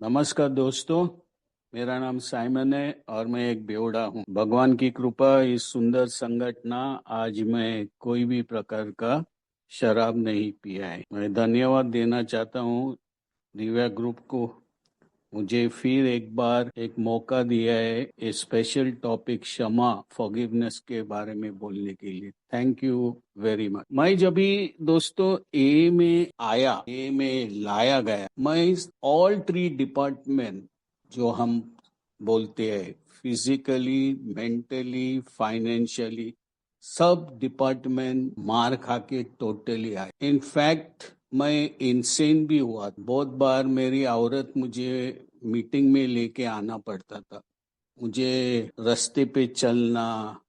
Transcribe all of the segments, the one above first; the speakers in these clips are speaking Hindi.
नमस्कार दोस्तों, मेरा नाम साइमन है और मैं एक बेवड़ा हूँ। भगवान की कृपा इस सुंदर संगठना आज मैं कोई भी प्रकार का शराब नहीं पिया है। मैं धन्यवाद देना चाहता हूँ दिव्या ग्रुप को। मुझे फिर एक बार एक मौका दिया है ये स्पेशल टॉपिक क्षमा फॉरगिवनेस के बारे में बोलने के लिए। Thank you very much. मैं जब भी दोस्तों ए में लाया गया, मैं ऑल थ्री डिपार्टमेंट जो हम बोलते हैं, फिजिकली, मेंटली, फाइनेंशियली, सब डिपार्टमेंट मार खा के टोटली आए। इनफैक्ट मैं इंसेन भी हुआ। बहुत बार मेरी औरत मुझे मीटिंग में लेके आना पड़ता था। मुझे रास्ते पे चलना,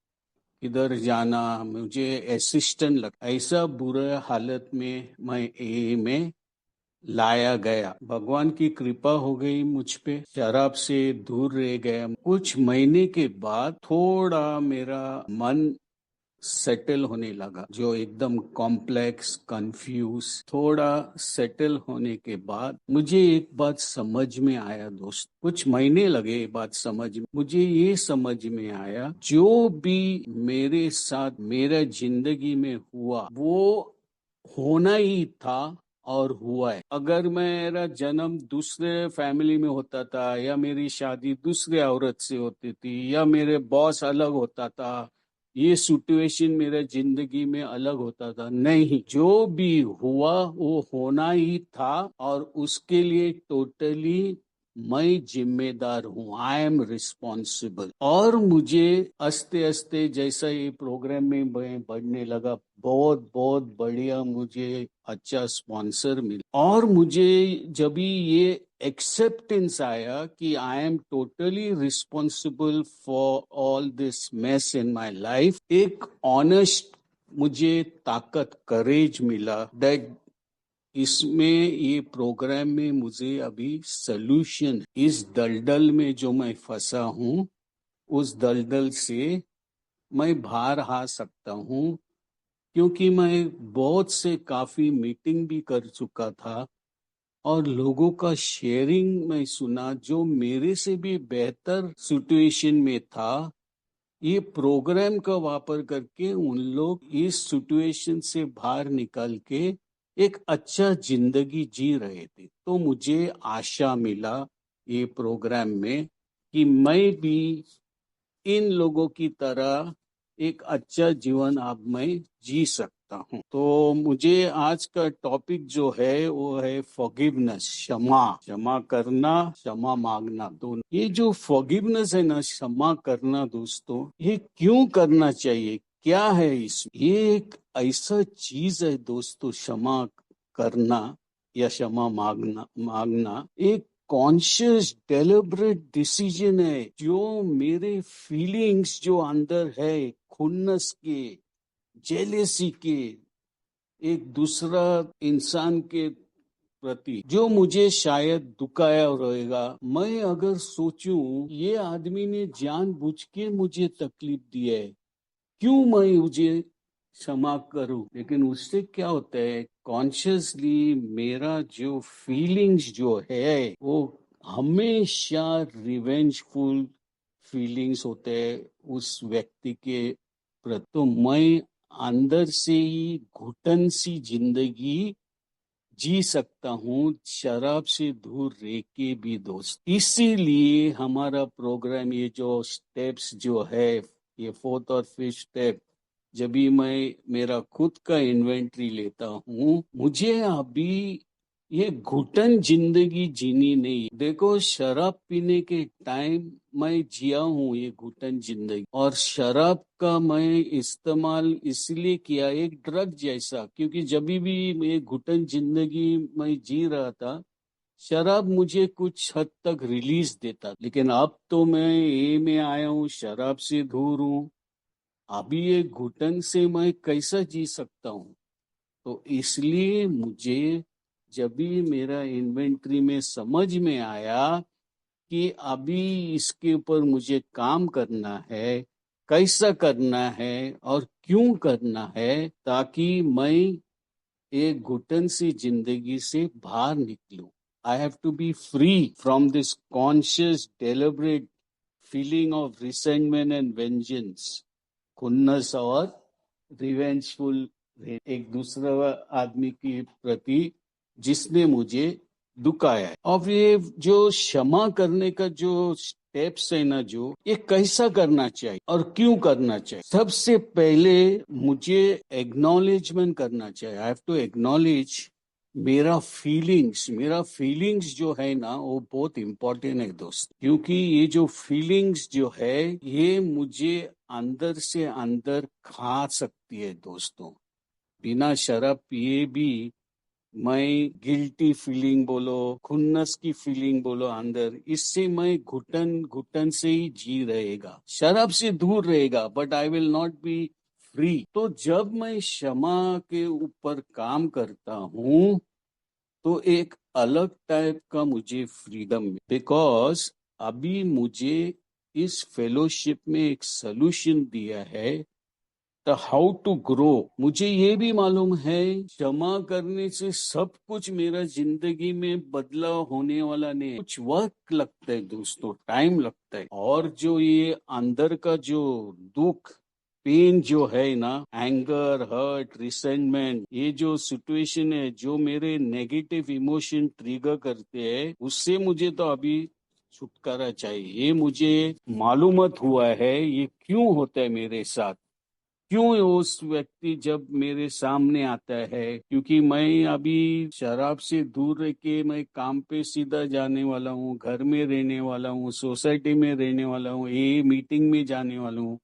किधर जाना, मुझे असिस्टेंट लग, ऐसा बुरा हालत में मैं ए में लाया गया। भगवान की कृपा हो गई मुझ पे, शराब से दूर रह गया। कुछ महीने के बाद थोड़ा मेरा मन सेटल होने लगा, जो एकदम कॉम्प्लेक्स कंफ्यूज थोड़ा सेटल होने के बाद मुझे एक बात समझ में आया दोस्त। कुछ महीने लगे ये बात समझ में। मुझे ये समझ में आया, जो भी मेरे साथ मेरा जिंदगी में हुआ वो होना ही था और हुआ है। अगर मेरा जन्म दूसरे फैमिली में होता था, या मेरी शादी दूसरे औरत से होती थी, या मेरे बॉस अलग होता था, ये सिचुएशन मेरे जिंदगी में अलग होता था, नहीं, जो भी हुआ वो होना ही था और उसके लिए टोटली मैं जिम्मेदार हूँ। I am responsible. और मुझे आस्ते आस्ते जैसा ये प्रोग्राम में मैं बढ़ने लगा, बहुत बहुत बढ़िया मुझे अच्छा स्पॉन्सर मिला। और मुझे जब भी ये एक्सेप्टेंस आया कि I am totally responsible for all this mess in my life, एक ऑनेस्ट मुझे ताकत, करेज मिला दैट इसमें, ये प्रोग्राम में मुझे अभी सॉल्यूशन, इस दलदल में जो मैं फंसा हूँ उस दलदल से मैं बाहर आ सकता हूँ। क्योंकि मैं बहुत से काफी मीटिंग भी कर चुका था और लोगों का शेयरिंग मैं सुना, जो मेरे से भी बेहतर सिचुएशन में था। ये प्रोग्राम का वापर करके उन लोग इस सिचुएशन से बाहर निकल के एक अच्छा जिंदगी जी रहे थे। तो मुझे आशा मिला ये प्रोग्राम में कि मैं भी इन लोगों की तरह एक अच्छा जीवन अब मैं जी सकता हूँ। तो मुझे आज का टॉपिक जो है वो है फॉरगिवनेस, क्षमा। क्षमा करना, क्षमा मांगना, दोनों। ये जो फॉरगिवनेस है ना, क्षमा करना दोस्तों, ये क्यों करना चाहिए, क्या है इसमें? ये एक ऐसा चीज है दोस्तों, क्षमा करना या क्षमा मांगना एक कॉन्शियस डेलिब्रेट डिसीजन है, जो मेरे फीलिंग्स जो अंदर है, खुन्नस के, जेलेसी के, एक दूसरा इंसान के प्रति जो मुझे शायद दुखाया रहेगा, मैं अगर सोचूं ये आदमी ने जानबूझ के मुझे तकलीफ दी है, क्यों मैं मुझे क्षमा करूं? लेकिन उससे क्या होता है, कॉन्शियसली मेरा जो फीलिंग्स जो है वो हमेशा रिवेंजफुल फीलिंग्स होते हैं उस व्यक्ति के प्रति। तो मैं अंदर से ही घुटन सी जिंदगी जी सकता हूँ शराब से दूर रह के भी दोस्त। इसीलिए हमारा प्रोग्राम, ये जो स्टेप्स जो है, ये फोर्थ और फिफ्थ स्टेप, जब भी मैं मेरा खुद का इन्वेंट्री लेता हूँ, मुझे अभी ये घुटन जिंदगी जीनी नहीं। देखो, शराब पीने के टाइम मैं जिया हूँ ये घुटन जिंदगी, और शराब का मैं इस्तेमाल इसलिए किया एक ड्रग जैसा, क्योंकि जब भी मैं घुटन जिंदगी मैं जी रहा था, शराब मुझे कुछ हद तक रिलीज देता। लेकिन अब तो मैं ए में आया हूँ, शराब से दूर हूँ, अभी ये घुटन से मैं कैसा जी सकता हूँ? तो इसलिए मुझे जब भी मेरा इन्वेंट्री में समझ में आया कि अभी इसके ऊपर मुझे काम करना है, कैसा करना है और क्यों करना है, ताकि मैं एक घुटन सी जिंदगी से बाहर निकलूं, I have to be free from this conscious, deliberate feeling of resentment and vengeance, खुन्नस और रिवेंजफुल, एक दूसरा आदमी के प्रति जिसने मुझे दुखाया है। और ये जो क्षमा करने का जो स्टेप्स है ना, जो ये कैसा करना चाहिए और क्यों करना चाहिए। सबसे पहले मुझे एक्नॉलेजमेंट करना चाहिए। आई हैव टू एक्नॉलेज मेरा फीलिंग्स जो है ना, वो बहुत इंपॉर्टेंट है दोस्त, क्योंकि ये जो फीलिंग्स जो है ये मुझे अंदर से अंदर खा सकती है दोस्तों। बिना शराब पिए भी मैं गिल्टी फीलिंग बोलो, खुन्नस की फीलिंग बोलो अंदर, इससे मैं घुटन घुटन से ही जी रहेगा, शराब से दूर रहेगा, but I will not be free. तो जब मैं क्षमा के ऊपर काम करता हूँ तो एक अलग टाइप का मुझे फ्रीडम, बिकॉज अभी मुझे इस फेलोशिप में एक सोल्यूशन दिया है, द हाउ टू ग्रो। मुझे ये भी मालूम है क्षमा करने से सब कुछ मेरा जिंदगी में बदलाव होने वाला नहीं, कुछ वक्त लगता है दोस्तों, टाइम लगता है। और जो ये अंदर का जो दुख, पेन जो है ना, एंगर, हर्ट, रिसेंटमेंट, ये जो सिचुएशन है जो मेरे नेगेटिव इमोशन ट्रिगर करते हैं, उससे मुझे तो अभी छुटकारा चाहिए। ये मुझे मालूमत हुआ है ये क्यों होता है मेरे साथ, क्यों उस व्यक्ति जब मेरे सामने आता है, क्योंकि मैं अभी शराब से दूर रह के मैं काम पे सीधा जाने वाला हूँ, घर में रहने वाला हूँ, सोसाइटी में रहने वाला हूँ, ये मीटिंग में जाने वाला हूँ,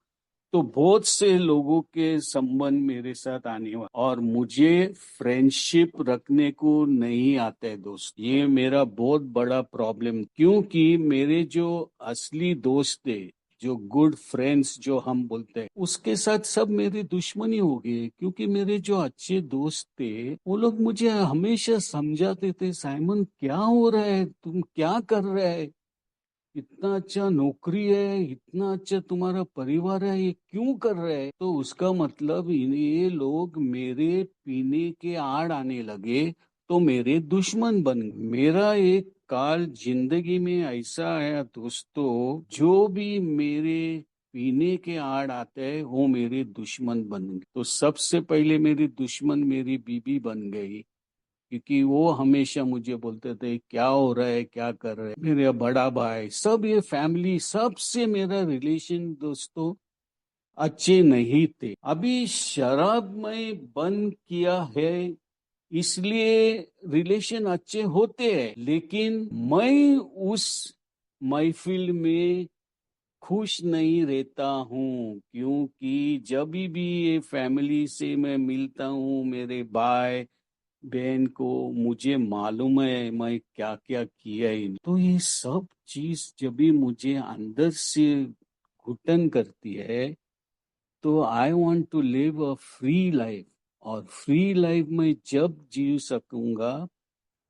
तो बहुत से लोगों के संबंध मेरे साथ आने वाले, और मुझे फ्रेंडशिप रखने को नहीं आता है दोस्त। ये मेरा बहुत बड़ा प्रॉब्लम, क्योंकि मेरे जो असली दोस्त थे, जो गुड फ्रेंड्स जो हम बोलते हैं, उसके साथ सब मेरी दुश्मनी हो गई, क्योंकि मेरे जो अच्छे दोस्त थे वो लोग मुझे हमेशा समझाते थे, साइमन क्या हो रहा है, तुम क्या कर रहा है, इतना अच्छा नौकरी है, इतना अच्छा तुम्हारा परिवार है, ये क्यों कर रहे हैं। तो उसका मतलब ये लोग मेरे पीने के आड़ आने लगे तो मेरे दुश्मन बन गए। मेरा एक काल जिंदगी में ऐसा है दोस्तों, जो भी मेरे पीने के आड़ आते हैं वो मेरे दुश्मन बन गए। तो सबसे पहले मेरी दुश्मन मेरी बीबी बन गई, क्योंकि वो हमेशा मुझे बोलते थे क्या हो रहा है, क्या कर रहे हैं। मेरे बड़ा भाई, सब ये फैमिली, सबसे मेरा रिलेशन दोस्तों अच्छे नहीं थे। अभी शराब में बंद किया है इसलिए रिलेशन अच्छे होते हैं, लेकिन मैं उस महफिल में खुश नहीं रहता हूँ, क्योंकि जब भी ये फैमिली से मैं मिलता हूँ, मेरे भाई बहन को, मुझे मालूम है मैं क्या क्या किया है। तो ये सब चीज जब भी मुझे अंदर से घुटन करती है, तो I want to live a free life. और फ्री लाइफ में जब जी सकूंगा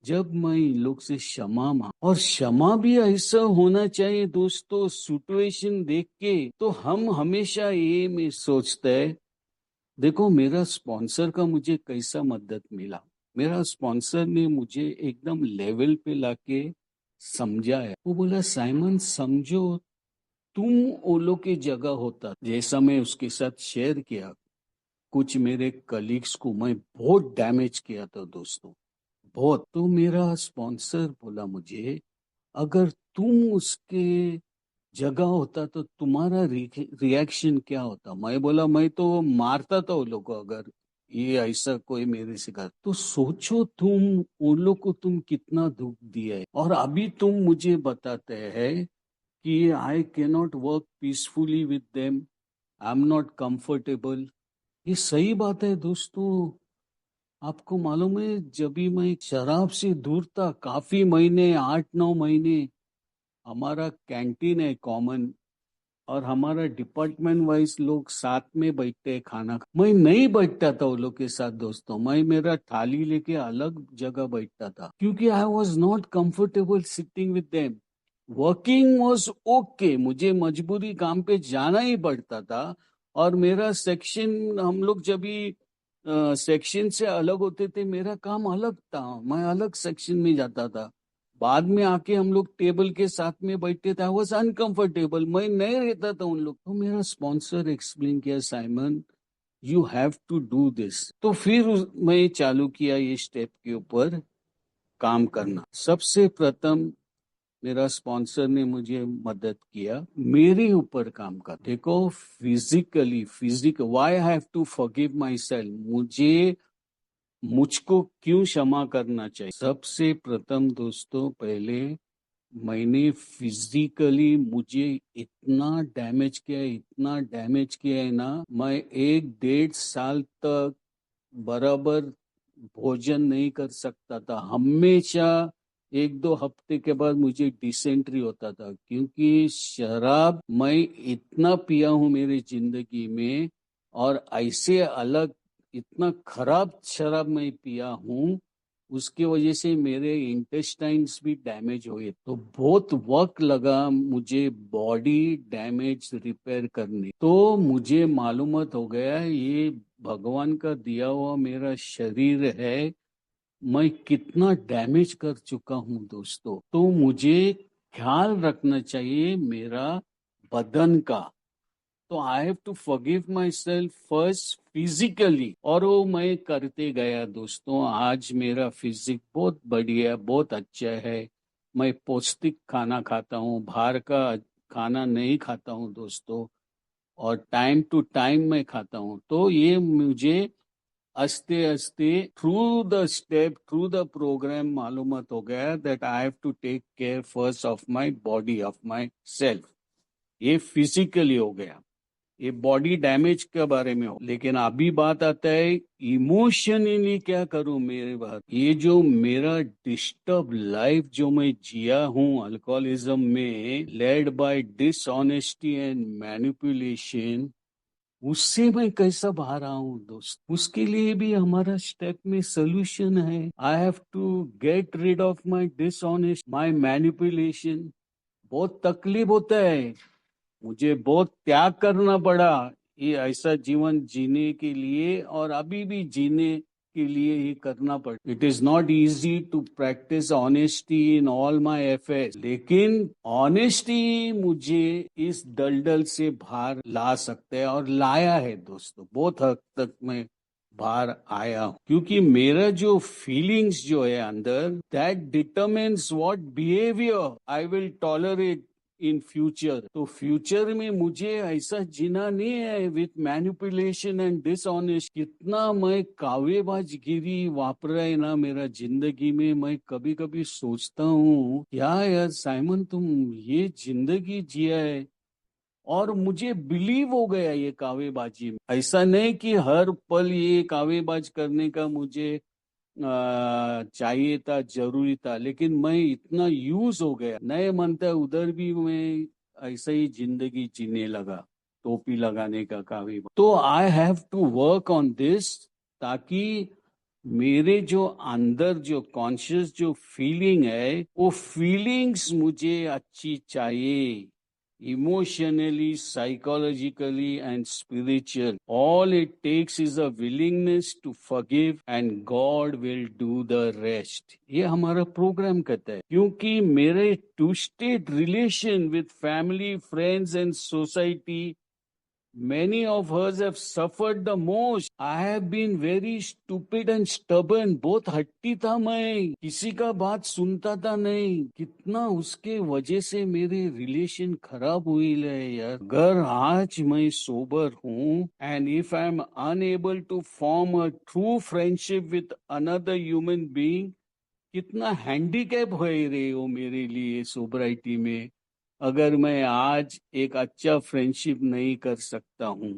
जब मैं इन लोग से क्षमा मांग, और क्षमा भी ऐसा होना चाहिए दोस्तों, सिचुएशन देख के। तो हम हमेशा ये में सोचते हैं, देखो मेरा स्पॉन्सर का मुझे कैसा मदद मिला, मेरा स्पॉन्सर ने मुझे एकदम लेवल पे लाके समझाया। वो बोला साइमन समझो, तुम ओलो की जगह होता, जैसा मैं उसके साथ शेयर किया, कुछ मेरे कलीग्स को मैं बहुत डैमेज किया था दोस्तों, बहुत। तो मेरा स्पॉन्सर बोला मुझे, अगर तुम उसके जगह होता तो तुम्हारा रिएक्शन क्या होता। मैं बोला मैं तो मारता था उन लोग को, अगर ये ऐसा कोई मेरे से कर। तो सोचो तुम उन लोग को तुम कितना दुख दिया है, और अभी तुम मुझे बताते हैं कि आई can not work peacefully with them, I am not comfortable. ये सही बात है दोस्तों। आपको मालूम है जब भी मैं शराब से दूर था, काफी महीने, 8-9 महीने, हमारा कैंटीन है कॉमन, और हमारा डिपार्टमेंट वाइज लोग साथ में बैठते हैं खाना मैं नहीं बैठता था वो लोग के साथ दोस्तों, मैं मेरा थाली लेके अलग जगह बैठता था, क्योंकि I was not comfortable sitting with them. Working was okay, मुझे मजबूरी काम पे जाना ही पड़ता था, और मेरा सेक्शन, हम लोग जब भी सेक्शन से अलग होते थे, मेरा काम अलग था, मैं अलग सेक्शन में जाता था। बाद में आके हम लोग टेबल के साथ में बैठे थे, आई वॉज अनकंफर्टेबल, मैं नहीं रहता था उन लोग। तो मेरा स्पॉन्सर एक्सप्लेन किया, Simon you have to do this. तो फिर मैं चालू किया ये स्टेप के ऊपर काम करना। सबसे प्रथम मेरा स्पॉन्सर ने मुझे मदद किया मेरे ऊपर काम कर। देखो, physical why I have to forgive myself, मुझको क्यों क्षमा करना चाहिए। सबसे प्रथम दोस्तों, पहले मैंने फिजिकली मुझे इतना डैमेज किया है ना, मैं 1-1.5 साल तक बराबर भोजन नहीं कर सकता था। हमेशा 1-2 हफ्ते के बाद मुझे डिसेंट्री होता था, क्योंकि शराब मैं इतना पिया हूं मेरी जिंदगी में, और ऐसे अलग इतना खराब शराब मैं पिया हूं, उसकी वजह से मेरे इंटेस्टाइन्स भी डैमेज हुए। तो बहुत वक्त लगा मुझे बॉडी डैमेज रिपेयर करने। तो मुझे मालूमात हो गया ये भगवान का दिया हुआ मेरा शरीर है, मैं कितना डैमेज कर चुका हूं दोस्तों। तो मुझे ख्याल रखना चाहिए मेरा बदन का। तो I have to forgive myself first physically, और वो मैं करते गया दोस्तों। आज मेरा फिजिक बहुत बढ़िया, बहुत अच्छा है। मैं पौष्टिक खाना खाता हूँ, बाहर का खाना नहीं खाता हूँ दोस्तों, और टाइम टू टाइम मैं खाता हूँ। तो ये मुझे आस्ते आस्ते थ्रू द प्रोग्राम मालूमात हो गया that I have to take care first of my body, of myself. ये फिजिकली हो गया, ये बॉडी डैमेज के बारे में हो। लेकिन अभी बात आता है इमोशनली क्या करूं। मेरे बात, ये जो मेरा डिस्टर्ब लाइफ जो मैं जिया हूं अल्कोहलिज्म में, led by dishonesty and manipulation, उससे मैं कैसा बाहर आऊं दोस्त। उसके लिए भी हमारा स्टेप में सोल्यूशन है। I have to get rid of my dishonest, my manipulation. बहुत तकलीफ होता है, मुझे बहुत त्याग करना पड़ा ये ऐसा जीवन जीने के लिए, और अभी भी जीने के लिए ये करना पड़ा। It is not easy to practise honesty in all my affairs, लेकिन ऑनेस्टी मुझे इस दलदल से बाहर ला सकते हैं, और लाया है दोस्तों। बहुत हद तक मैं बाहर आया हूं, क्योंकि मेरा जो फीलिंग्स जो है अंदर, that determines what behaviour I will tolerate in future. तो फ्यूचर में मुझे ऐसा जीना नहीं है विथ मैनिपुलेशन एंड डिसऑनेस्ट। कितना मैं कावेबाजगिरी वापरा है ना मेरा जिंदगी में। मैं कभी कभी सोचता हूँ, क्या यार साइमन, तुम ये जिंदगी जिया है, और मुझे बिलीव हो गया ये कावेबाजी में। ऐसा नहीं कि हर पल ये कावेबाज करने का मुझे चाहिए था, जरूरी था, लेकिन मैं इतना यूज हो गया, नए मनता उधर भी मैं ऐसा ही जिंदगी जीने लगा, टोपी लगाने का कावी। तो I have to work on this, ताकि मेरे जो अंदर जो कॉन्शियस जो फीलिंग है, वो फीलिंग्स मुझे अच्छी चाहिए, emotionally, psychologically, and spiritual. All it takes is a willingness to forgive, and God will do the rest. ये हमारा प्रोग्राम कहता है, क्योंकि मेरे twisted relation with family, friends, and society, many of us have suffered the most. I have been very stupid and stubborn. बहुत हट्टी था मैं, किसी का बात सुनता था नहीं। कितना उसके वजह से मेरे रिलेशन खराब हुई है यार। अगर आज मैं सोबर हूँ, and if I am unable to form a true friendship with another human being, कितना हैंडीकैप हो रहे हो मेरे लिए सोबराइटी में, अगर मैं आज एक अच्छा फ्रेंडशिप नहीं कर सकता हूँ।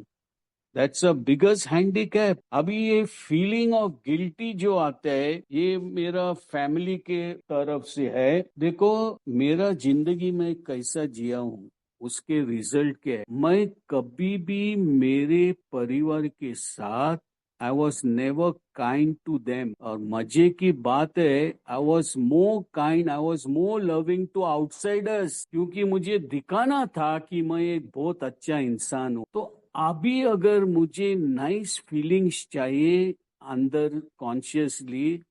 That's a biggest handicap. अभी ये फीलिंग ऑफ गिल्टी जो आता है, ये मेरा फैमिली के तरफ से है। देखो, मेरा जिंदगी में कैसा जिया हूँ, उसके रिजल्ट क्या है। मैं कभी भी मेरे परिवार के साथ I was never kind to them, और मजे की बात है, I was more kind, I was more loving to outsiders, क्योंकि मुझे दिखाना था कि मैं एक बहुत अच्छा इंसान हूँ। तो अभी अगर मुझे नाइस फीलिंग्स चाहिए अंदर कॉन्शियसली,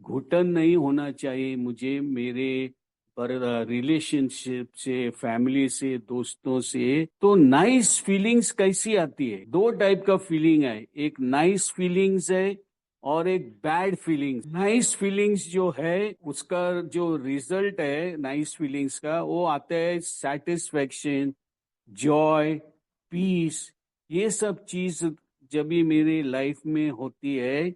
घुटन नहीं होना चाहिए मुझे मेरे पर रिलेशनशिप से, फैमिली से, दोस्तों से। तो नाइस फीलिंग्स कैसी आती है? दो टाइप का फीलिंग है, एक नाइस फीलिंग्स है और एक बैड फीलिंग्स। नाइस फीलिंग्स जो है उसका जो रिजल्ट है नाइस फीलिंग्स का, वो आता है सेटिस्फेक्शन, जॉय, पीस। ये सब चीज जब भी मेरी लाइफ में होती है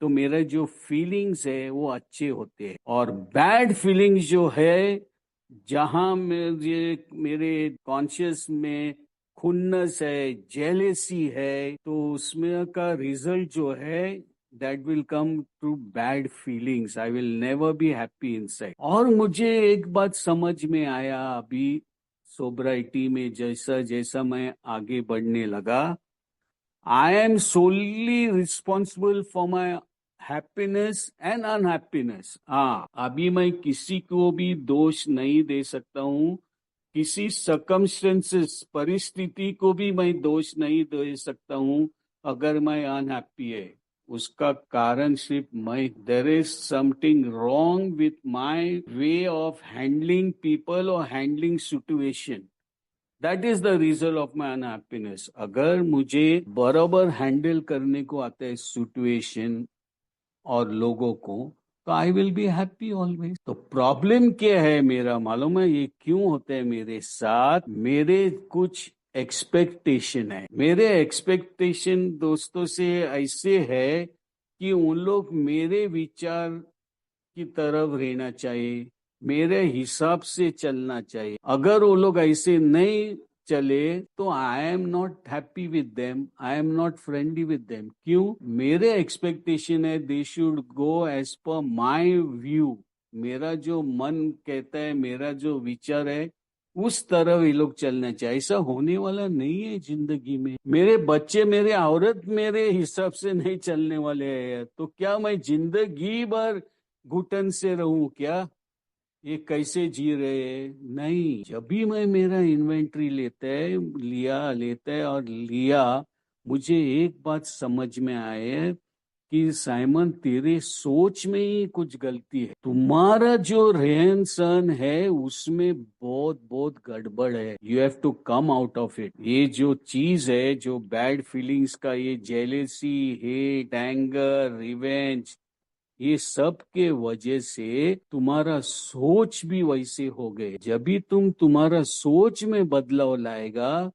तो मेरे जो फीलिंग्स है वो अच्छे होते हैं। और बैड फीलिंग्स जो है, जहां मुझे मेरे कॉन्शियस में खुन्नस है, जेलेसी है, तो उसमें का रिजल्ट जो है that will come to bad feelings. I will never be happy inside. और मुझे एक बात समझ में आया अभी सोब्राइटी में, जैसा जैसा मैं आगे बढ़ने लगा, I am solely responsible for my happiness and unhappiness। हाँ, अभी मैं किसी को भी दोष नहीं दे सकता हूँ, किसी circumstances, परिस्थिति को भी मैं दोष नहीं दे सकता हूँ अगर मैं अनहैप्पी है। उसका कारण सिर्फ मैं, there is something wrong with my way of handling people और handling situation. That is the reason of my unhappiness. अगर मुझे बराबर हैंडल करने को आता है सिचुएशन और लोगों को, तो I will be happy always. तो प्रॉब्लम क्या है मेरा मालूम है? ये क्यों होता है मेरे साथ? मेरे कुछ एक्सपेक्टेशन है। मेरे एक्सपेक्टेशन दोस्तों से ऐसे है कि उन लोग मेरे विचार की तरफ रहना चाहिए, मेरे हिसाब से चलना चाहिए। अगर वो लोग ऐसे नहीं चले तो I am not happy with them, I am not friendly with them. क्यों? मेरे एक्सपेक्टेशन है they should go as per my view. मेरा जो मन कहता है, मेरा जो विचार है, उस तरह ये लोग चलना चाहिए। ऐसा होने वाला नहीं है जिंदगी में। मेरे बच्चे, मेरे औरत मेरे हिसाब से नहीं चलने वाले हैं, तो क्या मैं जिंदगी भर घुटन से रहूं क्या? ये कैसे जी रहे हैं? नहीं। जब भी मैं मेरा इन्वेंट्री लेता है और लिया, मुझे एक बात समझ में आए है कि साइमन, तेरे सोच में ही कुछ गलती है। तुम्हारा जो रहन सहन है उसमें बहुत बहुत गड़बड़ है। You have to come out of it. ये जो चीज है, जो बैड फीलिंग्स का, ये जेलेसी, हेट, एंगर, रिवेंज, ये सब के वजह से तुम्हारा सोच भी वैसे हो गए। जब भी तुम्हारा सोच में बदलाव लाएगा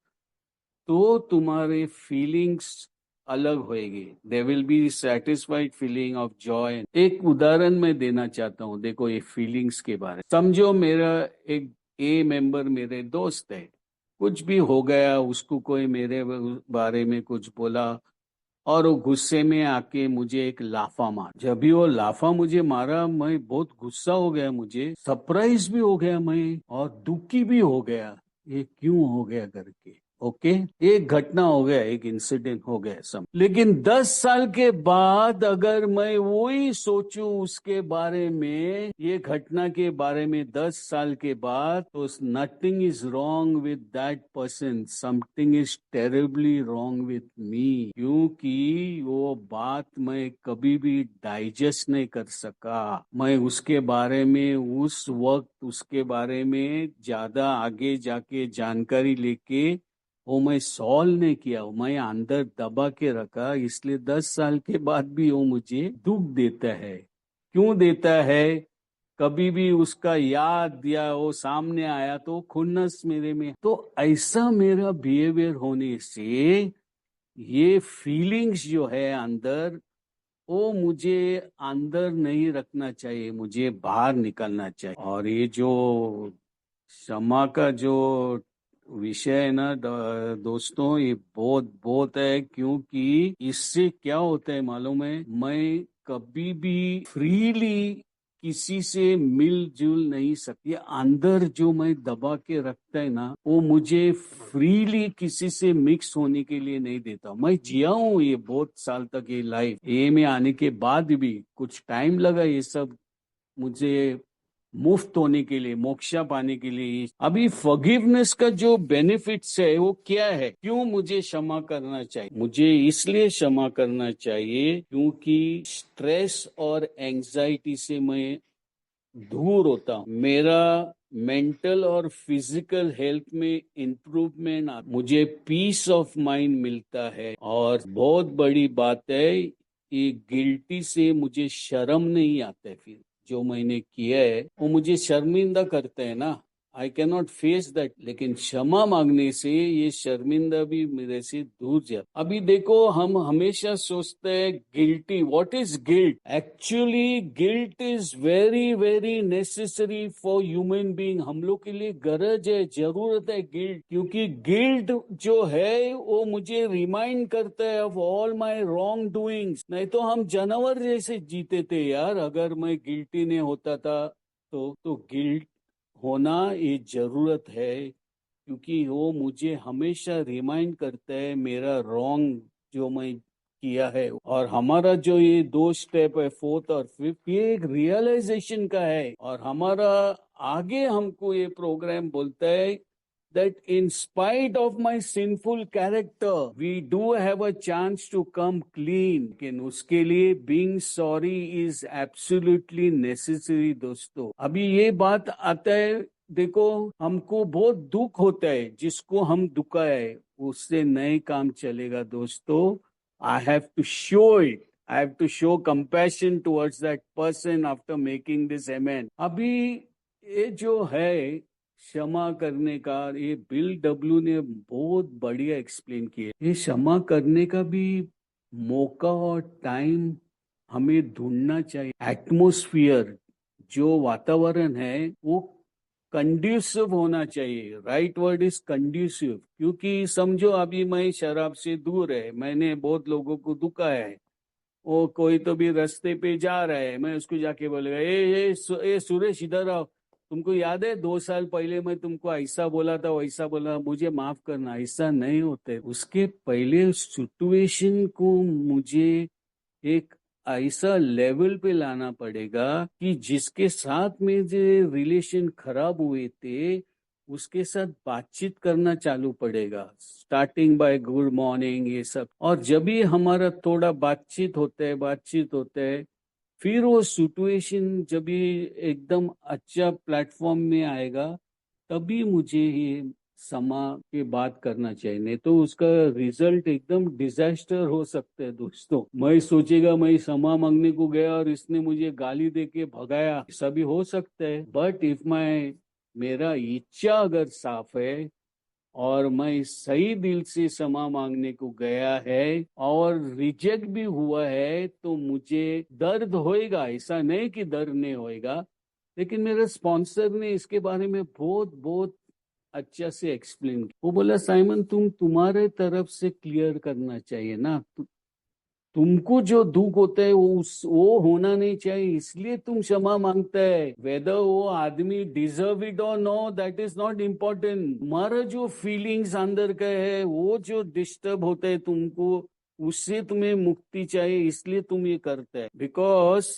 तो तुम्हारे फीलिंग्स अलग होएगी। There will be satisfied feeling of joy. एक उदाहरण मैं देना चाहता हूँ। देखो, ये फीलिंग्स के बारे में समझो। मेरा एक ए मेंबर मेरे दोस्त है, कुछ भी हो गया, उसको कोई मेरे बारे में कुछ बोला और वो गुस्से में आके मुझे एक लाफा मार। जब भी वो लाफा मुझे मारा, मैं बहुत गुस्सा हो गया, मुझे सरप्राइज भी हो गया मैं, और दुखी भी हो गया, ये क्यों हो गया करके। ओके, एक घटना हो गया, एक इंसिडेंट हो गया सब। लेकिन 10 साल के बाद अगर मैं वही सोचूं उसके बारे में, ये घटना के बारे में 10 साल के बाद, तो nothing is wrong with that person, something is terribly wrong with me. क्योंकि वो बात मैं कभी भी डाइजेस्ट नहीं कर सका। मैं उसके बारे में उस वक्त उसके बारे में ज्यादा आगे जाके जानकारी लेके वो मैं सॉल्व नहीं किया, मैं अंदर दबा के रखा। इसलिए 10 साल के बाद भी वो मुझे दुख देता है। क्यों देता है? कभी भी उसका याद या वो सामने आया तो खुन्नस मेरे में। तो ऐसा मेरा बिहेवियर होने से ये फीलिंग्स जो है अंदर, वो मुझे अंदर नहीं रखना चाहिए, मुझे बाहर निकलना चाहिए। और ये जो क्षमा का जो विषय है ना दोस्तों, ये बहुत बहुत है। क्योंकि इससे क्या होता है मालूम है? मैं कभी भी फ्रीली किसी से मिलजुल नहीं सकती। अंदर जो मैं दबा के रखता है ना, वो मुझे फ्रीली किसी से मिक्स होने के लिए नहीं देता। मैं जिया हूँ ये बहुत साल तक, ये लाइफ ए में आने के बाद भी कुछ टाइम लगा ये सब मुझे मुफ्त होने के लिए, मोक्षा पाने के लिए। अभी फॉरगिवनेस का जो बेनिफिट्स है वो क्या है? क्यों मुझे क्षमा करना चाहिए? मुझे इसलिए क्षमा करना चाहिए क्योंकि स्ट्रेस और एंजाइटी से मैं दूर होता हूँ। मेरा मेंटल और फिजिकल हेल्थ में इम्प्रूवमेंट, मुझे पीस ऑफ माइंड मिलता है। और बहुत बड़ी बात है, ये गिल्टी से मुझे शर्म नहीं आता है। फिर जो मैंने किया है वो मुझे शर्मिंदा करते हैं ना, आई कैन नॉट फेस दैट। लेकिन क्षमा मांगने से ये शर्मिंदा भी मेरे से दूर जाता। अभी देखो, हम हमेशा सोचते हैं guilty, what is guilt? Actually guilt is very very necessary for human being. हम लोग के लिए गरज है, जरूरत है गिल्ट, क्योंकि गिल्ट जो है वो मुझे रिमाइंड करता है of all my wrong doings. नहीं तो हम जानवर जैसे जीते थे यार, अगर मैं गिल्टी नहीं होता था तो गिल्ट होना ये जरूरत है, क्योंकि वो मुझे हमेशा रिमाइंड करता है मेरा रॉन्ग जो मैं किया है। और हमारा जो ये दो स्टेप है, फोर्थ और फिफ्थ, ये एक रियलाइजेशन का है। और हमारा आगे हमको ये प्रोग्राम बोलता है that in spite of my sinful character, we do have a chance to come clean. लेकिन उसके लिए being sorry is absolutely necessary दोस्तों। अभी ये बात आता है, देखो, हमको बहुत दुख होता है, जिसको हम दुखा है उससे नहीं काम चलेगा दोस्तों। I have to show it. I have to show compassion towards that person after making this amend. अभी ये जो है क्षमा करने का, ये बिल डब्ल्यू ने बहुत बढ़िया एक्सप्लेन किया। ये क्षमा करने का भी मौका और टाइम हमें ढूंढना चाहिए। एटमोस्फियर, जो वातावरण है वो कंड्यूसिव होना चाहिए। Right word is conducive. क्योंकि समझो अभी मैं शराब से दूर है, मैंने बहुत लोगों को दुखा है, वो कोई तो भी रास्ते पे जा रहा है, मैं उसको जाके बोलेगा, ए सुरेश इधर आओ, तुमको याद है 2 साल पहले मैं तुमको ऐसा बोला था, वैसा बोला, मुझे माफ करना। ऐसा नहीं होता। उसके पहले सिचुएशन को मुझे एक ऐसा लेवल पे लाना पड़ेगा कि जिसके साथ में जो रिलेशन खराब हुए थे उसके साथ बातचीत करना चालू पड़ेगा, स्टार्टिंग बाय गुड मॉर्निंग, ये सब। और जब भी हमारा थोड़ा बातचीत होता है, फिर वो सिचुएशन जब भी एकदम अच्छा प्लेटफॉर्म में आएगा, तभी मुझे ये समा के बात करना चाहिए। नहीं तो उसका रिजल्ट एकदम डिजास्टर हो सकता है दोस्तों। मैं सोचेगा मैं क्षमा मांगने को गया और इसने मुझे गाली दे के भगाया, ऐसा भी हो सकता है। बट इफ मेरा इच्छा अगर साफ है और मैं सही दिल से क्षमा मांगने को गया है और रिजेक्ट भी हुआ है, तो मुझे दर्द होएगा, ऐसा नहीं कि दर्द नहीं होएगा। लेकिन मेरे स्पॉन्सर ने इसके बारे में बहुत बहुत अच्छा से एक्सप्लेन किया। वो बोला, साइमन, तुम्हारे तरफ से क्लियर करना चाहिए ना, तुमको जो दुख होता है वो होना नहीं चाहिए, इसलिए तुम क्षमा मांगता है। वेदर वो आदमी डिजर्व इट और no, that is not important. तुम्हारा जो फीलिंग्स अंदर का है, वो जो डिस्टर्ब होता है तुमको, उससे तुम्हें मुक्ति चाहिए, इसलिए तुम ये करते हैं। Because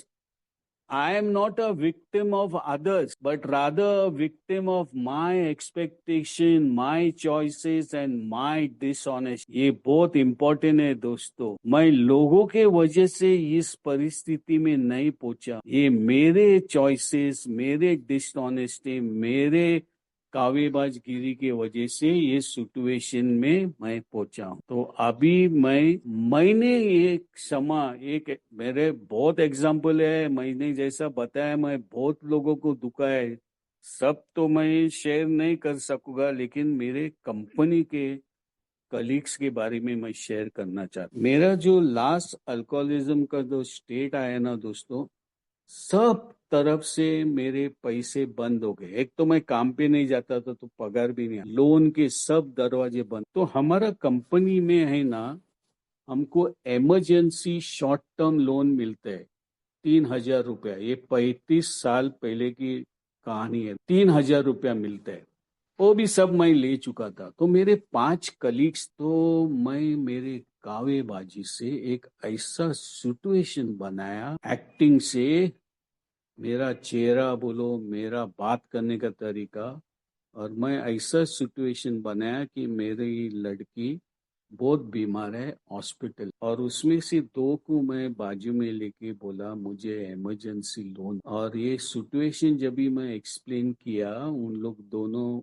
I am not a victim of others, but rather a victim of my expectation, my choices and my dishonesty. ये बहुत इम्पोर्टेंट है दोस्तों। मैं लोगों के वजह से इस परिस्थिति में नहीं पहुंचा, ये मेरे चॉइसेस, मेरे डिसऑनेस्टी, मेरे कावेबाजगिरी की वजह से ये सिचुएशन में मैं पहुंचा हूं। तो अभी मैंने ये क्षमा, एक मेरे बहुत एग्जाम्पल है, मैंने जैसा बताया, मैं बहुत लोगों को दुखा है, सब तो मैं शेयर नहीं कर सकूंगा, लेकिन मेरे कंपनी के कलीग्स के बारे में मैं शेयर करना चाहता हूं। मेरा जो लास्ट अल्कोहलिज्म का जो स्टेट आया ना दोस्तों, सब तरफ से मेरे पैसे बंद हो गए। एक तो मैं काम पे नहीं जाता था, तो पगार भी नहीं, लोन के सब दरवाजे बंद। तो हमारा कंपनी में है ना, हमको इमरजेंसी शॉर्ट टर्म लोन मिलता है, 3,000 रुपया। ये 35 साल पहले की कहानी है। 3,000 रुपया मिलता है, वो भी सब मैं ले चुका था। तो मेरे 5 कलीग्स, तो मैं मेरे कावेबाजी से एक ऐसा सिचुएशन बनाया, एक्टिंग से मेरा चेहरा बोलो, मेरा बात करने का तरीका, और मैं ऐसा सिचुएशन बनाया कि मेरी लड़की बहुत बीमार है हॉस्पिटल, और उसमें से दो को मैं बाजू में लेके बोला मुझे इमरजेंसी लोन, और ये सिचुएशन जब भी मैं एक्सप्लेन किया, उन लोग दोनों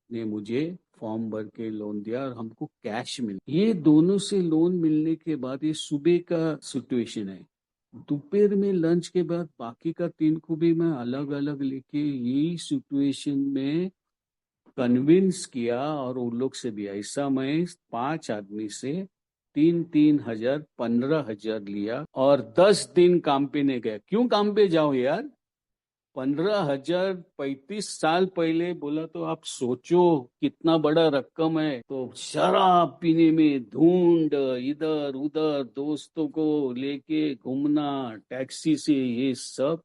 ने मुझे फॉर्म भर के लोन दिया और हमको कैश मिला। ये दोनों से लोन मिलने के बाद, ये सुबह का सिचुएशन है, दोपहर में लंच के बाद बाकी का तीन को भी मैं अलग अलग लेके यही सिचुएशन में कन्विंस किया, और उन लोग से भी ऐसा मैं 5 आदमी से 3-3 हजार 15 हजार लिया, और 10 दिन काम पे नहीं गया। क्यों काम पे जाओ यार? 15 हजार 35 साल पहले बोला तो आप सोचो कितना बड़ा रकम है। तो शराब पीने में धुंध, इधर उधर दोस्तों को लेके घूमना टैक्सी से, ये सब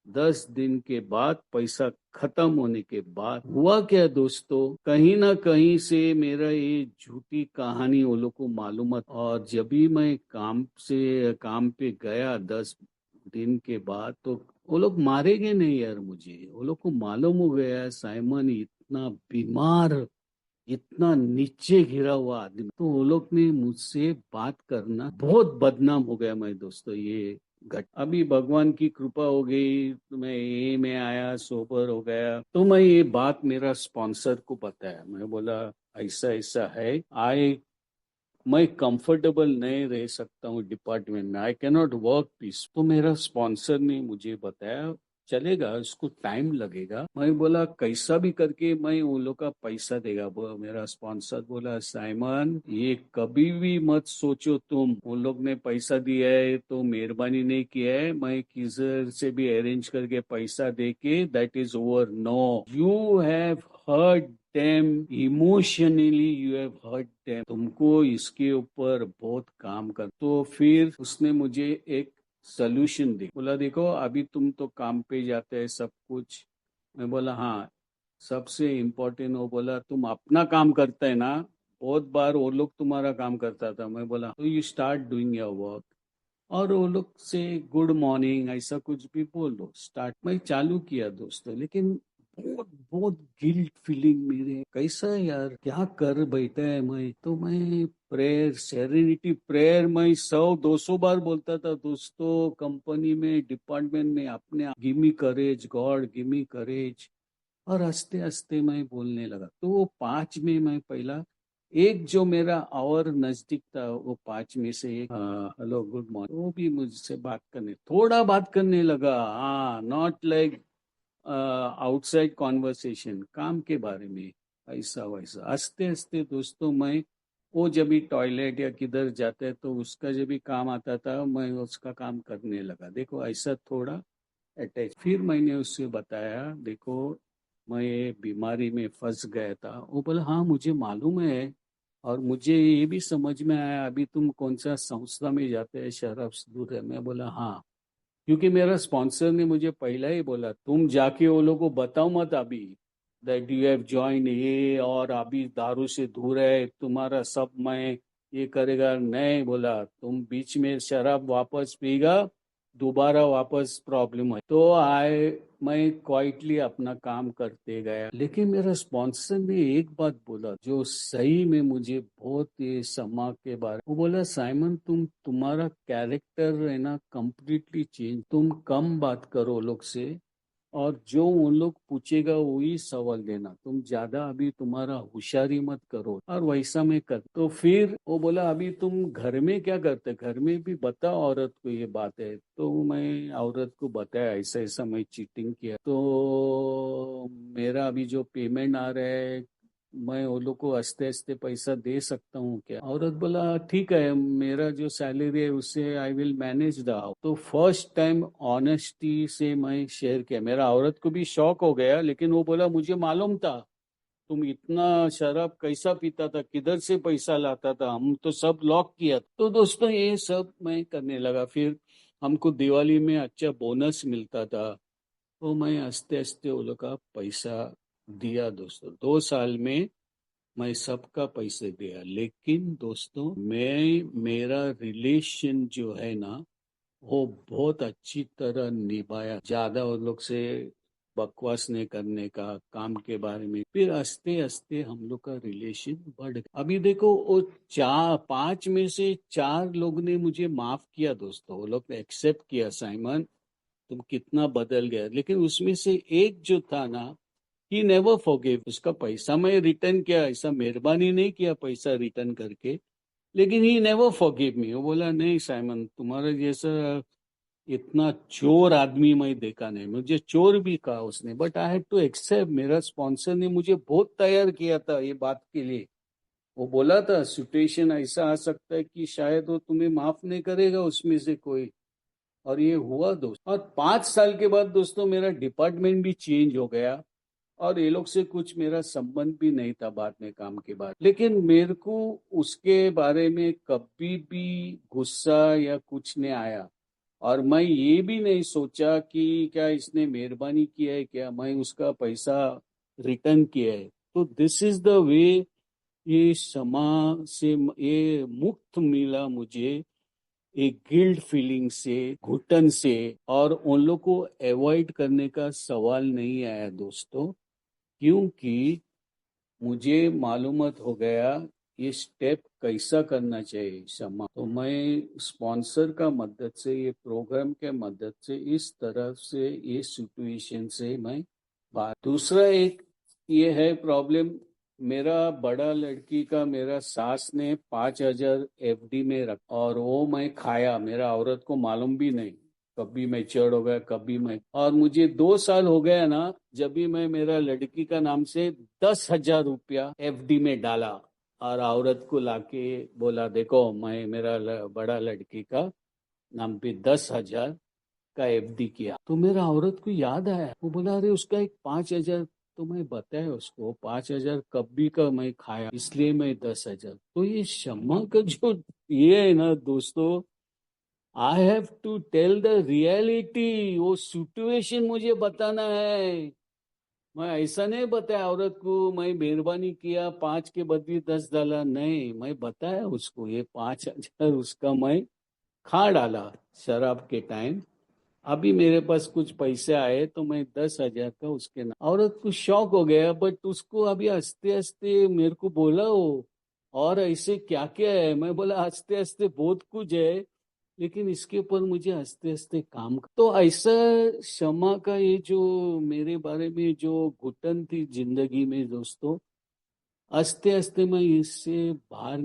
10 दिन के बाद, पैसा खत्म होने के बाद हुआ क्या दोस्तों, कहीं ना कहीं से मेरा ये झूठी कहानी वो लोग को मालूम है। और जब भी मैं काम पे गया 10 दिन के बाद, तो वो लोग मारेंगे नहीं यार मुझे। वो लोग को मालूम हो गया साइमन इतना बीमार, इतना नीचे गिरा हुआ आदमी, तो वो लोग ने मुझसे बात करना बहुत बदनाम हो गया मैं दोस्तों। ये घट अभी भगवान की कृपा हो गई तो मैं ये में आया, सोबर हो गया। तो मैं ये बात मेरा स्पॉन्सर को बताया, मैं बोला ऐसा ऐसा है, मैं कंफर्टेबल नहीं रह सकता हूँ डिपार्टमेंट में, I can not work peace. तो मेरा स्पॉन्सर ने मुझे बताया चलेगा, उसको टाइम लगेगा। मैं बोला कैसा भी करके मैं उन लोग का पैसा देगा। मेरा स्पॉन्सर बोला साइमन ये कभी भी मत सोचो तुम उन लोग ने पैसा दिया है तो मेहरबानी नहीं किया है, मैं किधर से भी अरेंज करके पैसा दे के that is over. No, you have hurt them emotionally, you have hurt them, तुमको इसके ऊपर बहुत काम कर। तो फिर उसने मुझे एक सोल्यूशन दी, बोला देखो अभी तुम तो काम पे जाते हैं सब कुछ। मैं बोला हाँ, सबसे इम्पोर्टेंट वो बोला तुम अपना काम करते है ना, बहुत बार वो लोग तुम्हारा काम करता था। मैं बोला तो you start doing your work, और वो लोग से गुड मॉर्निंग ऐसा कुछ भी बोल दो स्टार्ट। मैं चालू किया दोस्तों, लेकिन बहुत बहुत गिल्ट फीलिंग मेरे, कैसा है यार, क्या कर बैठा है मैं। तो मैं प्रेयर, सेरेनिटी प्रेयर मैं 100-200 बार बोलता था दोस्तों, कंपनी में डिपार्टमेंट में अपने, गिव मी करेज गॉड, गिव मी करेज। और हंसते हंसते मैं बोलने लगा। तो वो 5 में मैं पहला, एक जो मेरा और नजदीक था वो 5 में से एक, हेलो गुड मॉर्निंग, वो भी मुझसे बात करने, थोड़ा बात करने लगा। हाँ, नॉट लाइक आउटसाइड कॉन्वर्सेशन, काम के बारे में, ऐसा वैसा। हंसते हंसते दोस्तों मैं, वो जब भी टॉयलेट या किधर जाते हैं तो उसका जब भी काम आता था मैं उसका काम करने लगा। देखो ऐसा थोड़ा अटैच। फिर मैंने उससे बताया देखो मैं ये बीमारी में फंस गया था। वो बोला हाँ मुझे मालूम है, और मुझे ये भी समझ में आया अभी तुम कौन सा संस्था में जाते हैं, शराब से दूर है। मैं बोला हाँ, क्योंकि मेरा स्पॉन्सर ने मुझे पहला ही बोला तुम जाके वो लोगों को बताओ मत अभी दैट यू हैव ज्वाइन ये, और अभी दारू से दूर है तुम्हारा सब, मैं ये करेगा नहीं। बोला तुम बीच में शराब वापस पीगा, दोबारा वापस प्रॉब्लम है। तो मैं क्वाइटली अपना काम करते गया। लेकिन मेरा स्पॉन्सर ने एक बात बोला जो सही में मुझे बहुत, ये समा के बारे, वो बोला साइमन तुम्हारा कैरेक्टर है ना कंप्लीटली चेंज, तुम कम बात करो लोग से, और जो उन लोग पूछेगा वही सवाल देना, तुम ज्यादा अभी तुम्हारा होशियारी मत करो। और वैसा मैं कर, तो फिर वो बोला अभी तुम घर में क्या करते, घर में भी बता औरत को ये बात है। तो मैं औरत को बताया ऐसा ऐसा मैं चीटिंग किया, तो मेरा अभी जो पेमेंट आ रहा है मैं वो लोग को हंसते हंसते पैसा दे सकता हूँ क्या। औरत बोला ठीक है, मेरा जो सैलरी है उससे I will manage the house. तो फर्स्ट टाइम ऑनेस्टी से मैं शेयर किया। मेरा औरत को भी शौक हो गया, लेकिन वो बोला मुझे मालूम था तुम इतना शराब कैसा पीता था, किधर से पैसा लाता था, हम तो सब लॉक किया। तो दोस्तों ये सब मैं करने लगा। फिर हमको दिवाली में अच्छा बोनस मिलता था, तो मैं हंसते हंसते वो लोग का पैसा दिया दोस्तों। 2 साल में मैं सबका पैसे दिया। लेकिन दोस्तों मैं, मेरा रिलेशन जो है ना वो बहुत अच्छी तरह निभाया, ज्यादा उन लोग से बकवास नहीं करने का, काम के बारे में। फिर हंसते हंसते हम लोग का रिलेशन बढ़ गया। अभी देखो, वो चार पांच में से चार लोग ने मुझे माफ किया दोस्तों, वो लोग ने एक्सेप्ट किया, साइमन तुम कितना बदल गया। लेकिन उसमें से एक जो था ना, ही नेवर फॉरगिव। उसका पैसा मैं रिटर्न किया, ऐसा मेहरबानी नहीं किया पैसा रिटर्न करके, लेकिन ही नेवर फॉरगिव मी। वो बोला नहीं साइमन, तुम्हारा जैसा इतना चोर आदमी मैं देखा नहीं। मुझे चोर भी कहा उसने, but I had to accept. मेरा स्पॉन्सर ने मुझे बहुत तैयार किया था ये बात के लिए। वो बोला था सिचुएशन ऐसा आ सकता है कि शायद वो तुम्हें माफ नहीं करेगा उसमें से कोई। और ये हुआ दोस्त। और 5 साल के बाद दोस्तों मेरा डिपार्टमेंट भी चेंज हो गया, और ये लोग से कुछ मेरा संबंध भी नहीं था बाद में, काम के बाद। लेकिन मेरे को उसके बारे में कभी भी गुस्सा या कुछ नहीं आया। और मैं ये भी नहीं सोचा कि क्या इसने मेहरबानी किया है, क्या मैं उसका पैसा रिटर्न किया है। तो दिस इज द वे ये क्षमा से ये मुक्त मिला मुझे, एक गिल्ट फीलिंग से, घुटन से। और उन लोग को अवॉइड करने का सवाल नहीं आया दोस्तों, क्योंकि मुझे मालूमत हो गया ये स्टेप कैसा करना चाहिए क्षमा। तो मैं स्पॉन्सर का मदद से, ये प्रोग्राम के मदद से, इस तरह से ये सिचुएशन से मैं बात। दूसरा एक ये है प्रॉब्लम, मेरा बड़ा लड़की का मेरा सास ने 5,000 एफडी में रखा, और वो मैं खाया, मेरा औरत को मालूम भी नहीं। कभी मैं चढ़ हो गया, कभी मैं। और मुझे 2 साल हो गया ना, जब भी मैं मेरा लड़की का नाम से 10,000 रुपया एफडी में डाला, और औरत को लाके बोला देखो मैं मेरा बड़ा लड़की का नाम पे 10,000 का एफडी किया। तो मेरा औरत को याद आया, वो बोला अरे उसका एक 5,000। तो मैं बताया उसको 5,000 कभी का मैं खाया, इसलिए मैं 10,000। तो ये क्षमा का जो ये है ना दोस्तों, I have to tell the reality. वो सिचुएशन मुझे बताना है। मैं ऐसा नहीं बताया औरत को मैं मेहरबानी किया 5 के बदले 10 डाला, नहीं। मैं बताया उसको ये 5,000 उसका मैं खा डाला शराब के टाइम। अभी मेरे पास कुछ पैसे आए तो मैं 10,000 का उसके नाम। औरत को शौक हो गया, बट उसको अभी हंसते हंसते मेरे को बोला वो, और ऐसे क्या क्या है। मैं बोला हंसते हंसते बहुत कुछ है, लेकिन इसके ऊपर मुझे हंसते हंसते काम तो ऐसा। क्षमा का ये जो मेरे बारे में जो घुटन थी जिंदगी में दोस्तों, हंसते हंसते मैं इससे बाहर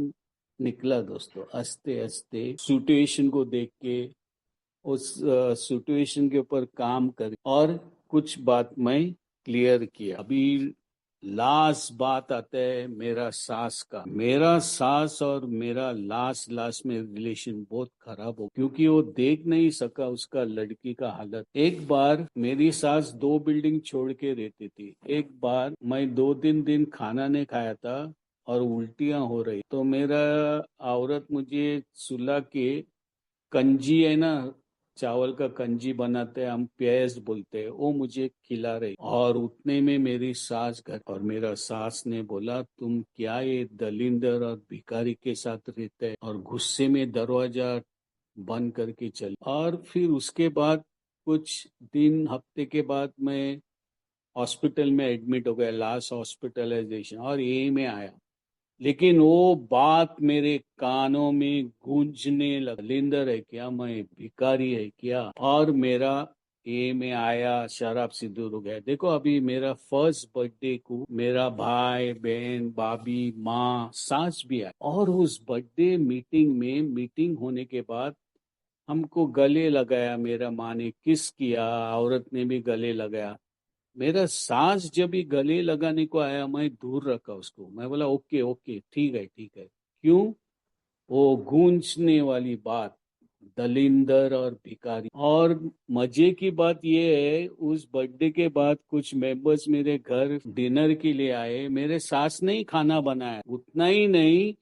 निकला दोस्तों, हंसते हंसते सिचुएशन को देख के, उस सिचुएशन के ऊपर काम कर, और कुछ बात मैं क्लियर किया। अभी लास्ट बात आता है मेरा सास का। मेरा सास और मेरा लास्ट लास्ट में रिलेशन बहुत खराब हो, क्योंकि वो देख नहीं सका उसका लड़की का हालत। एक बार मेरी सास 2 बिल्डिंग छोड़ के रहती थी। एक बार मैं 2-3 दिन खाना नहीं खाया था और उल्टियां हो रही, तो मेरा औरत मुझे सुला के, कंजी है ना, चावल का कंजी बनाते हैं हम, प्याज बोलते हैं, वो मुझे खिला रही। और उतने में मेरी सास घर, और मेरा सास ने बोला तुम क्या ये दलिंदर और भिखारी के साथ रहते हैं, और गुस्से में दरवाजा बंद करके चली। और फिर उसके बाद कुछ दिन, हफ्ते के बाद मैं हॉस्पिटल में एडमिट हो गया, लास्ट हॉस्पिटलाइजेशन, और यही में आया। लेकिन वो बात मेरे कानों में गूंजने लगा, लिंदर है क्या, मैं भिखारी है क्या। और मेरा ये में आया, शराब से दूर हो गया। देखो अभी मेरा फर्स्ट बर्थडे को मेरा भाई बहन भाभी माँ सास भी आए, और उस बर्थडे मीटिंग में, मीटिंग होने के बाद हमको गले लगाया, मेरा माँ ने किस किया, औरत ने भी गले लगाया। मेरा सांस जब भी गले लगाने को आया, मैं दूर रखा उसको। मैं बोला ओके ओके ठीक है ठीक है। क्यों? वो गूंजने वाली बात, दलिंदर और भिखारी। और मजे की बात ये है, उस बर्थडे के बाद कुछ मेंबर्स मेरे घर डिनर के लिए आए। मेरे सास ने ही खाना बनाया, उतना ही नहीं,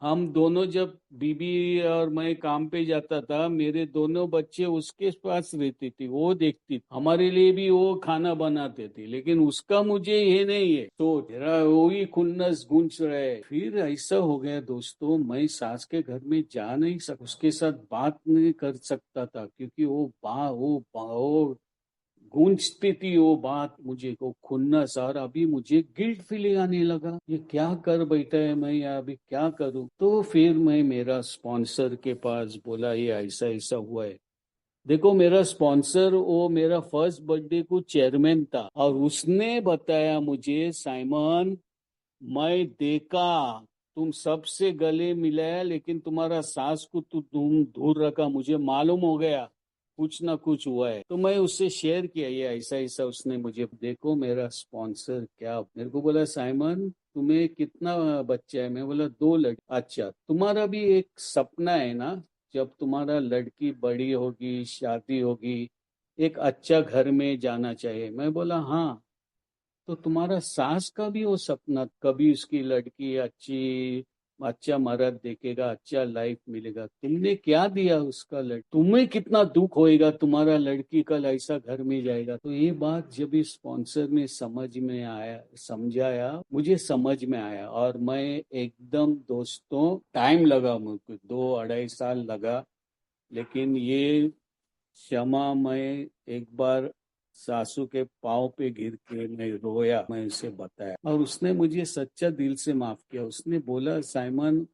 हम दोनों जब बीबी और मैं काम पे जाता था, मेरे दोनों बच्चे उसके पास रहती थी, वो देखती थी, हमारे लिए भी वो खाना बनाते थे, लेकिन उसका मुझे ये नहीं है, तो मेरा वो ही खुन्नस गूंज रहा है। फिर ऐसा हो गया दोस्तों, मैं सास के घर में जा नहीं सकता, उसके साथ बात नहीं कर सकता था, क्योंकि वो गूंजती थी वो बात मुझे को खुन्नस, और अभी मुझे गिल्ट फीलिंग आने लगा, ये क्या कर बैठा है, मैं यहाँ अभी क्या करूं। तो फिर मैं मेरा स्पॉन्सर के पास बोला, ये ऐसा ऐसा हुआ है। देखो, मेरा स्पॉन्सर वो मेरा फर्स्ट बर्थडे को चेयरमैन था, और उसने बताया मुझे, साइमन, मैं देखा तुम सबसे गले मिलाया, लेकिन तुम्हारा सास को तुम दूर रखा, मुझे मालूम हो गया कुछ ना कुछ हुआ है। तो मैं उससे शेयर किया, ये ऐसा ऐसा उसने मुझे। देखो मेरा स्पॉन्सर क्या मेरे को बोला, साइमन तुम्हें कितना बच्चा है? मैं बोला 2 लड़की। अच्छा, तुम्हारा भी एक सपना है ना, जब तुम्हारा लड़की बड़ी होगी, शादी होगी, एक अच्छा घर में जाना चाहिए। मैं बोला हाँ। तो तुम्हारा सास का भी वो सपना, कभी उसकी लड़की अच्छी अच्छा मर्द देखेगा, अच्छा लाइफ मिलेगा, तुमने क्या दिया उसका तुम्हें कितना दुख होएगा, तुम्हारा लड़की कल ऐसा घर में जाएगा। तो ये बात जब इस स्पॉन्सर ने समझ में आया, समझाया, मुझे समझ में आया, और मैं एकदम दोस्तों, टाइम लगा मुझको, 2-2.5 साल लगा, लेकिन ये क्षमा, मैं एक बार सासू के पाँव पे गिर के मैं रोया, मैं उसे बताया, और उसने मुझे सच्चा दिल से माफ किया। उसने बोला, साइमन,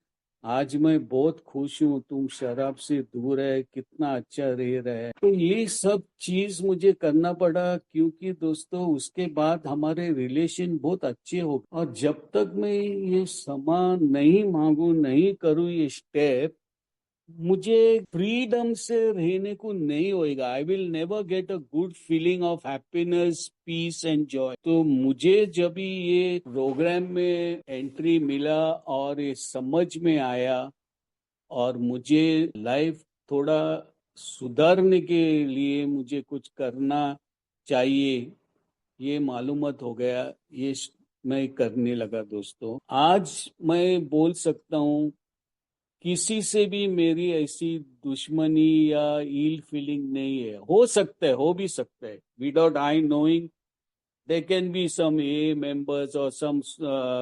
आज मैं बहुत खुश हूँ, तुम शराब से दूर है, कितना अच्छा रह रहा है। तो ये सब चीज मुझे करना पड़ा, क्योंकि दोस्तों उसके बाद हमारे रिलेशन बहुत अच्छे हो गए। और जब तक मैं ये क्षमा नहीं मांगू, नहीं करूँ ये स्टेप, मुझे फ्रीडम से रहने को नहीं होएगा। I will never get a good feeling of happiness, peace and joy. तो मुझे जब भी ये प्रोग्राम में एंट्री मिला और ये समझ में आया, और मुझे लाइफ थोड़ा सुधारने के लिए मुझे कुछ करना चाहिए, ये मालूमत हो गया, मैं करने लगा दोस्तों। आज मैं बोल सकता हूँ, किसी से भी मेरी ऐसी दुश्मनी या ईल फीलिंग नहीं है। हो सकता है, हो भी सकता है, without I knowing there can be some AA members or some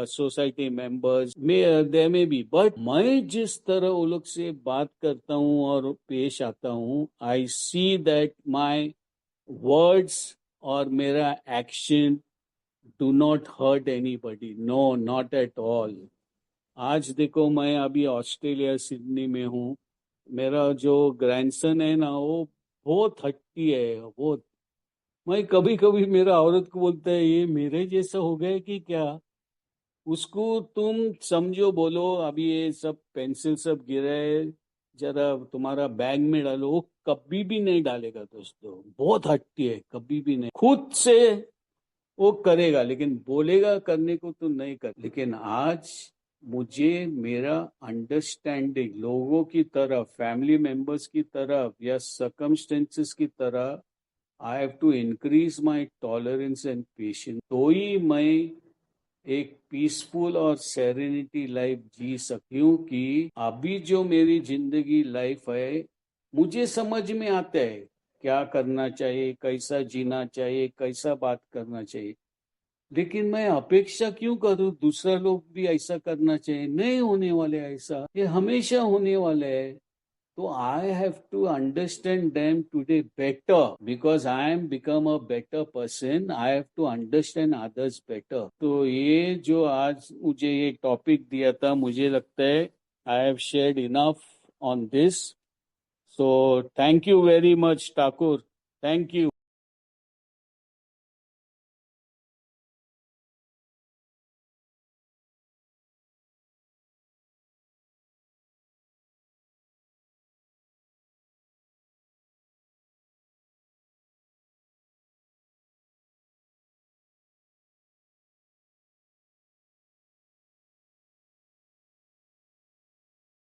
society members, there may be, but मैं जिस तरह वो लोग से बात करता हूँ और पेश आता हूँ, I see that my words और मेरा action do not hurt anybody, no, not at all। आज देखो, मैं अभी ऑस्ट्रेलिया सिडनी में हूँ, मेरा जो ग्रैंडसन है ना, वो बहुत हट्टी है, बहुत। मैं कभी कभी मेरा औरत को बोलता है, ये मेरे जैसा हो गया कि क्या। उसको तुम समझो, बोलो अभी ये सब पेंसिल सब गिरा है, जरा तुम्हारा बैग में डालो, वो कभी भी नहीं डालेगा दोस्तों, बहुत हट्टी है, कभी भी नहीं। खुद से वो करेगा, लेकिन बोलेगा करने को तो नहीं कर। लेकिन आज मुझे मेरा अंडरस्टैंडिंग लोगों की तरफ, फैमिली मेंबर्स की तरफ या सर्कमस्टेंसेस की तरह, I have to increase my tolerance and patience, तो ही मैं एक पीसफुल और सेरेनिटी लाइफ जी सकती हूँ। कि अभी जो मेरी जिंदगी लाइफ है, मुझे समझ में आता है क्या करना चाहिए, कैसा जीना चाहिए, कैसा बात करना चाहिए, लेकिन मैं अपेक्षा क्यों करूं दूसरा लोग भी ऐसा करना चाहिए। नहीं होने वाले ऐसा, ये हमेशा होने वाले है। तो I have to understand them today better, because I am become a better person. I have to understand others better. तो ये जो आज मुझे ये टॉपिक दिया था, मुझे लगता है I have shared enough on this. So thank you very much, Thakur. Thank you.